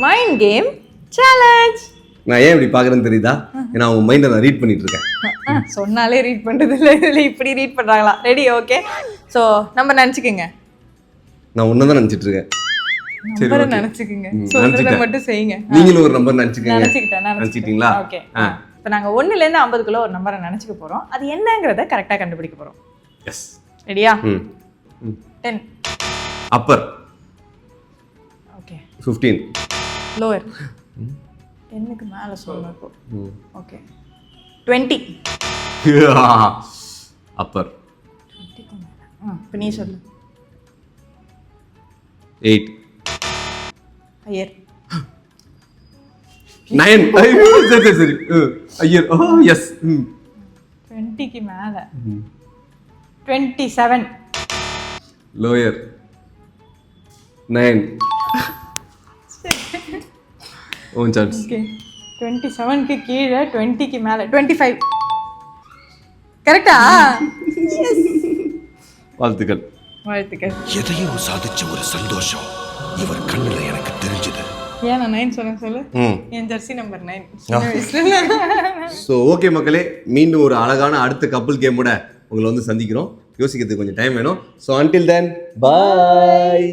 Mind game challenge. நான் ஏன் இப்படி பார்க்குறேன்னு தெரியுதா? ஏன்னா அவங்க மைண்டை நான் ரீட் பண்ணிட்டு இருக்கேன். சொன்னாலே ரீட் பண்ணுறது இல்லை, இதில் இப்படி ரீட் பண்ணுறாங்களா? ரெடி? ஓகே. ஸோ நம்ம நினச்சிக்கோங்க. நான் ஒன்று தான் நினச்சிட்டு இருக்கேன். நம்பரை நினச்சிக்கோங்க, சொல்கிறத மட்டும் செய்யுங்க. நீங்களும் ஒரு நம்பர் நினச்சிக்கோங்க. நினச்சிக்கிட்டேன். ஓகே. இப்போ நாங்கள் 1லேருந்து 50க்குள்ள ஒரு நம்பரை நினச்சிக்க போகிறோம். அது என்னங்கிறத கரெக்டாக கண்டுபிடிக்க போகிறோம். எஸ். ரெடியா? 10. அப்பர். ஓகே. 15. லோவர். 10க்கு மேலே சொல்லணும் இப்போ. ஓகே. 20. அப்பர். 20க்கு மேலே. இப்போ நீ சொல்லு. 8. ஐயர். 9. சரி சரி. ஐயர். ஓ எஸ். 20க்கு மேலே. 27. லோயர். 9. Own chance. ஓகே. 27க்கு கீழே 20க்கு மேலே 25. கரெக்டா? வாழ்த்துக்கள். வாழ்த்துக்கள். எதையோ சாதிச்ச ஒரு சந்தோஷம் இவர் கண்ணுல எனக்கு தெரிஞ்சது. ஏன் நான் 9 சொன்னேன் சொல்லு? என் ஜெர்சி நம்பர் 9. ஸோ ஓகே மக்களே, மீண்டும் ஒரு அழகான அடுத்த கப்புள் கேமோட உங்களை வந்து சந்திக்கிறோம். யோசிக்கிறதுக்கு கொஞ்சம் டைம் வேணும். ஸோ அன்டில் தென் பாய்.